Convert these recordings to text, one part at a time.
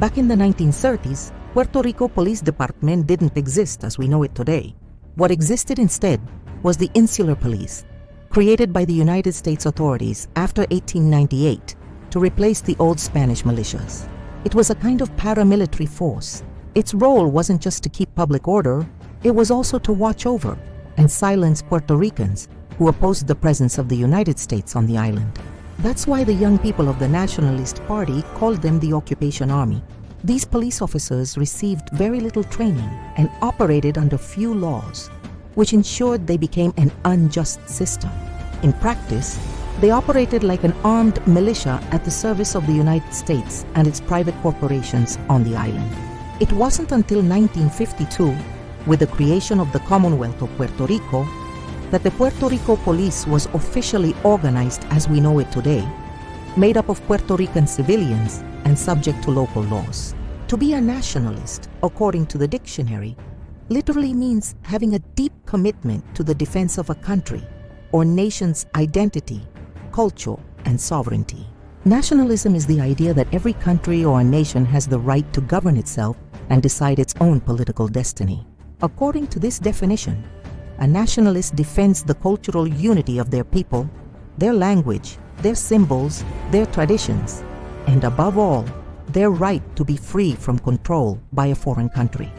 Back in the 1930s, Puerto Rico Police Department didn't exist as we know it today. What existed instead was the Insular Police, created by the United States authorities after 1898 to replace the old Spanish militias. It was a kind of paramilitary force. Its role wasn't just to keep public order, it was also to watch over and silence Puerto Ricans who opposed the presence of the United States on the island. That's why the young people of the Nationalist Party called them the Occupation Army. These police officers received very little training and operated under few laws, which ensured they became an unjust system. In practice, they operated like an armed militia at the service of the United States and its private corporations on the island. It wasn't until 1952, with the creation of the Commonwealth of Puerto Rico, that the Puerto Rico Police was officially organized as we know it today, made up of Puerto Rican civilians and subject to local laws. To be a nationalist, according to the dictionary, literally means having a deep commitment to the defense of a country or nation's identity, culture, and sovereignty. Nationalism is the idea that every country or a nation has the right to govern itself and decide its own political destiny. According to this definition, a nationalist defends the cultural unity of their people, their language, their symbols, their traditions, and above all, their right to be free from control by a foreign country.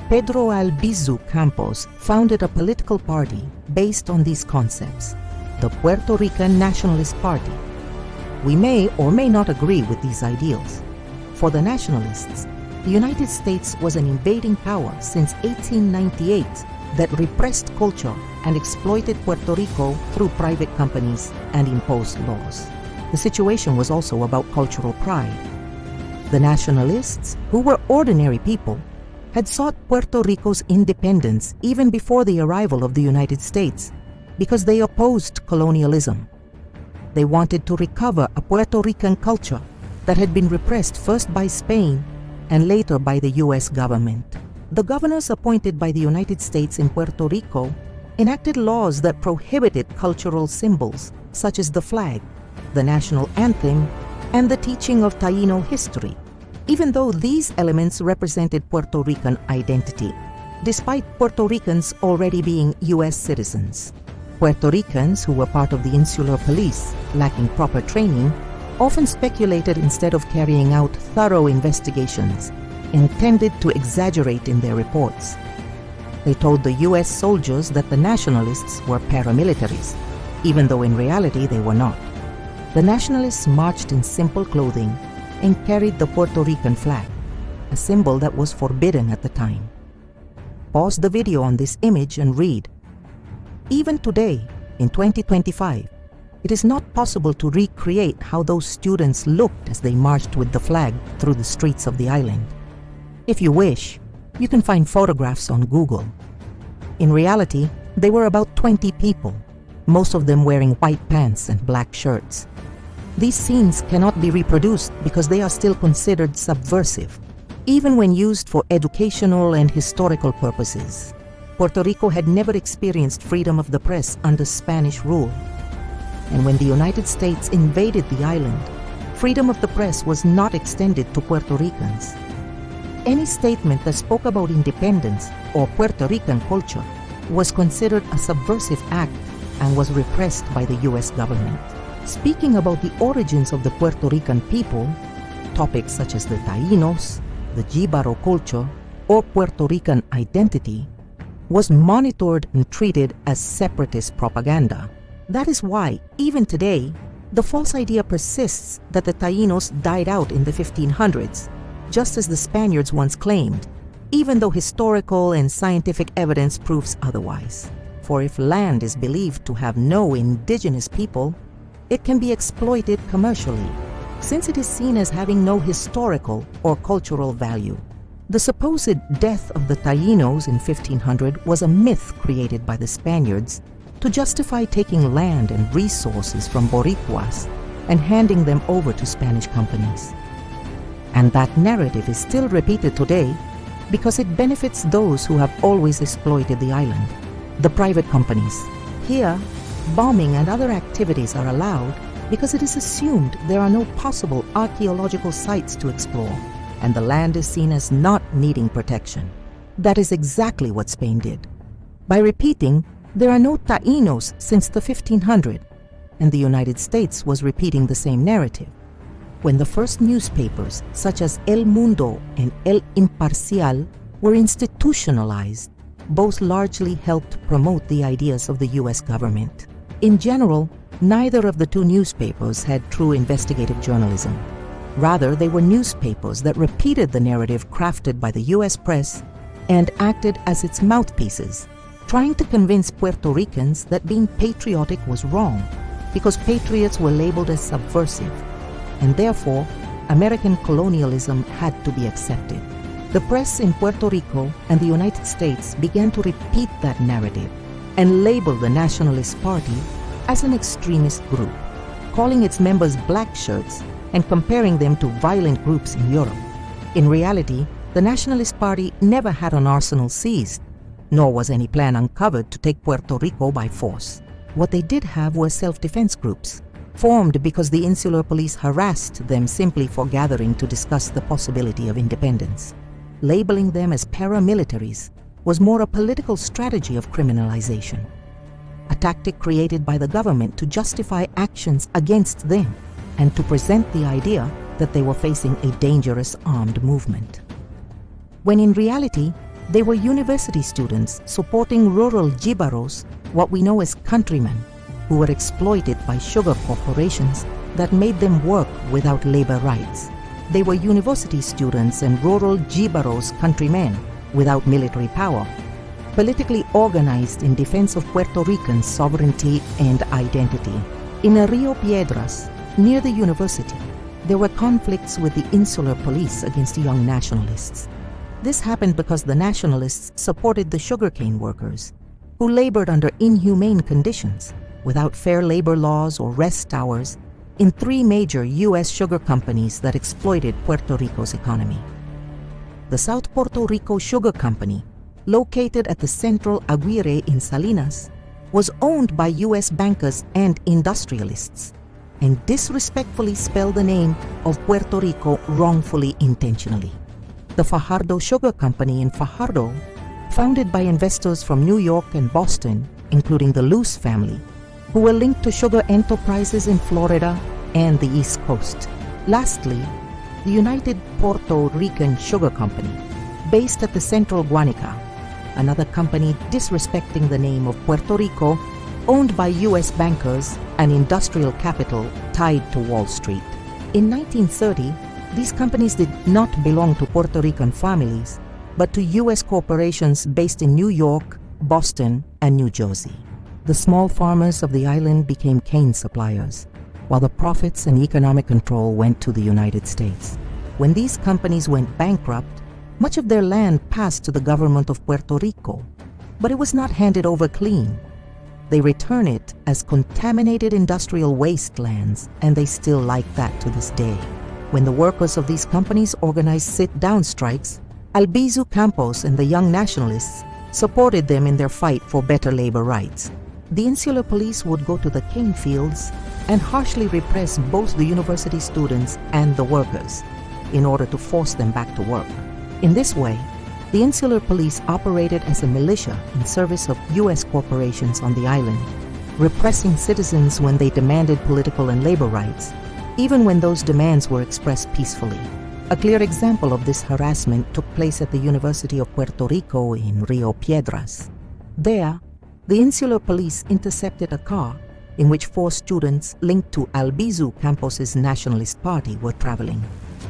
Pedro Albizu Campos founded a political party based on these concepts, the Puerto Rican Nationalist Party. We may or may not agree with these ideals. For the nationalists, the United States was an invading power since 1898 that repressed culture and exploited Puerto Rico through private companies and imposed laws. The situation was also about cultural pride. The nationalists, who were ordinary people, had sought Puerto Rico's independence even before the arrival of the United States because they opposed colonialism. They wanted to recover a Puerto Rican culture that had been repressed first by Spain and later by the U.S. government. The governors appointed by the United States in Puerto Rico enacted laws that prohibited cultural symbols such as the flag, the national anthem, and the teaching of Taíno history, even though these elements represented Puerto Rican identity, despite Puerto Ricans already being U.S. citizens. Puerto Ricans who were part of the Insular Police, lacking proper training, often speculated instead of carrying out thorough investigations, intended to exaggerate in their reports. They told the U.S. soldiers that the nationalists were paramilitaries, even though in reality they were not. The nationalists marched in simple clothing and carried the Puerto Rican flag, a symbol that was forbidden at the time. Pause the video on this image and read. Even today, in 2025, it is not possible to recreate how those students looked as they marched with the flag through the streets of the island. If you wish, you can find photographs on Google. In reality, they were about 20 people, most of them wearing white pants and black shirts. These scenes cannot be reproduced because they are still considered subversive, even when used for educational and historical purposes. Puerto Rico had never experienced freedom of the press under Spanish rule. And when the United States invaded the island, freedom of the press was not extended to Puerto Ricans. Any statement that spoke about independence or Puerto Rican culture was considered a subversive act and was repressed by the U.S. government. Speaking about the origins of the Puerto Rican people, topics such as the Taínos, the Jibaro culture, or Puerto Rican identity was monitored and treated as separatist propaganda. That is why, even today, the false idea persists that the Taínos died out in the 1500s, just as the Spaniards once claimed, even though historical and scientific evidence proves otherwise. For if land is believed to have no indigenous people, it can be exploited commercially, since it is seen as having no historical or cultural value. The supposed death of the Taínos in 1500 was a myth created by the Spaniards to justify taking land and resources from Boricuas and handing them over to Spanish companies. And that narrative is still repeated today because it benefits those who have always exploited the island, the private companies. Here, bombing and other activities are allowed because it is assumed there are no possible archaeological sites to explore. and the land is seen as not needing protection. That is exactly what Spain did. By repeating, there are no Taínos since the 1500s, and the United States was repeating the same narrative. When the first newspapers, such as El Mundo and El Imparcial, were institutionalized, both largely helped promote the ideas of the U.S. government. In general, neither of the two newspapers had true investigative journalism. Rather, they were newspapers that repeated the narrative crafted by the U.S. press and acted as its mouthpieces, trying to convince Puerto Ricans that being patriotic was wrong, because patriots were labeled as subversive, and therefore American colonialism had to be accepted. The press in Puerto Rico and the United States began to repeat that narrative and label the Nationalist Party as an extremist group, calling its members black shirts and comparing them to violent groups in Europe. In reality, the Nationalist Party never had an arsenal seized, nor was any plan uncovered to take Puerto Rico by force. What they did have were self-defense groups, formed because the insular police harassed them simply for gathering to discuss the possibility of independence. Labeling them as paramilitaries was more a political strategy of criminalization, a tactic created by the government to justify actions against them and to present the idea that they were facing a dangerous armed movement, when in reality they were university students supporting rural jibaros, what we know as countrymen, who were exploited by sugar corporations that made them work without labor rights. They were university students and rural jibaros countrymen without military power, politically organized in defense of Puerto Rican sovereignty and identity. In Rio Piedras, near the university, there were conflicts with the insular police against young nationalists. This happened because the nationalists supported the sugarcane workers, who labored under inhumane conditions, without fair labor laws or rest hours, in three major U.S. sugar companies that exploited Puerto Rico's economy. The South Puerto Rico Sugar Company, located at the Central Aguirre in Salinas, was owned by U.S. bankers and industrialists, and disrespectfully spelled the name of Puerto Rico wrongfully intentionally. The Fajardo Sugar Company in Fajardo, founded by investors from New York and Boston, including the Luce family, who were linked to sugar enterprises in Florida and the East Coast. Lastly, the United Puerto Rican Sugar Company, based at the Central Guanica, another company disrespecting the name of Puerto Rico, owned by U.S. bankers and industrial capital tied to Wall Street. In 1930, these companies did not belong to Puerto Rican families, but to U.S. corporations based in New York, Boston, and New Jersey. The small farmers of the island became cane suppliers, while the profits and economic control went to the United States. When these companies went bankrupt, much of their land passed to the government of Puerto Rico, but it was not handed over clean. They return it as contaminated industrial wastelands, and they still like that to this day. When the workers of these companies organized sit-down strikes, Albizu Campos and the Young Nationalists supported them in their fight for better labor rights. The insular police would go to the cane fields and harshly repress both the university students and the workers in order to force them back to work. In this way, the insular police operated as a militia in service of U.S. corporations on the island, repressing citizens when they demanded political and labor rights, even when those demands were expressed peacefully. A clear example of this harassment took place at the University of Puerto Rico in Rio Piedras. There, the insular police intercepted a car in which 4 students linked to Albizu Campos's Nationalist Party were traveling.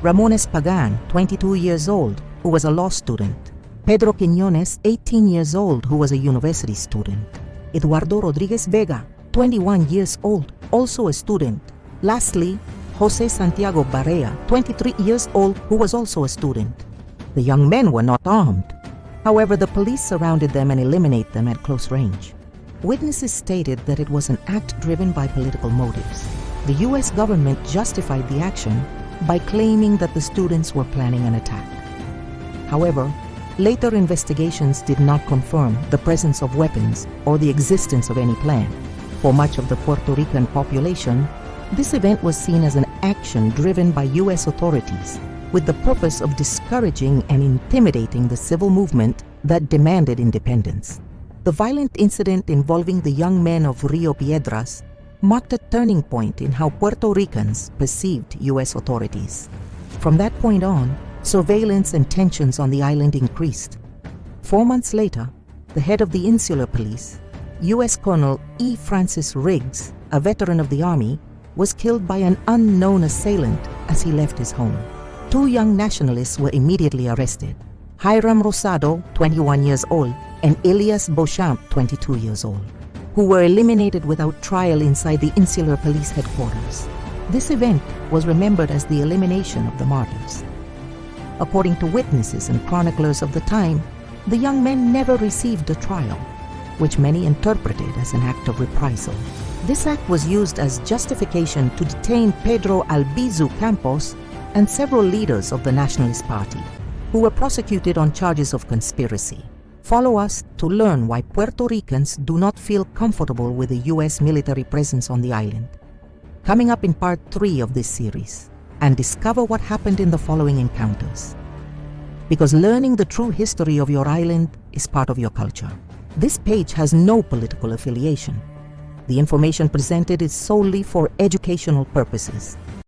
Ramones Pagan, 22 years old, who was a law student. Pedro Quiñones, 18 years old, who was a university student. Eduardo Rodriguez Vega, 21 years old, also a student. Lastly, Jose Santiago Barea, 23 years old, who was also a student. The young men were not armed. However, the police surrounded them and eliminated them at close range. Witnesses stated that it was an act driven by political motives. The U.S. government justified the action by claiming that the students were planning an attack. However, later investigations did not confirm the presence of weapons or the existence of any plan. For much of the Puerto Rican population, this event was seen as an action driven by U.S. authorities with the purpose of discouraging and intimidating the civil movement that demanded independence. The violent incident involving the young men of Rio Piedras marked a turning point in how Puerto Ricans perceived U.S. authorities. From that point on, surveillance and tensions on the island increased. 4 months later, the head of the Insular Police, U.S. Colonel E. Francis Riggs, a veteran of the Army, was killed by an unknown assailant as he left his home. 2 young nationalists were immediately arrested: Hiram Rosado, 21 years old, and Elias Beauchamp, 22 years old, who were eliminated without trial inside the Insular Police headquarters. This event was remembered as the elimination of the martyrs. According to witnesses and chroniclers of the time, the young men never received a trial, which many interpreted as an act of reprisal. This act was used as justification to detain Pedro Albizu Campos and several leaders of the Nationalist Party, who were prosecuted on charges of conspiracy. Follow us to learn why Puerto Ricans do not feel comfortable with the U.S. military presence on the island. Coming up in part 3 of this series, and discover what happened in the following encounters. Because learning the true history of your island is part of your culture. This page has no political affiliation. The information presented is solely for educational purposes.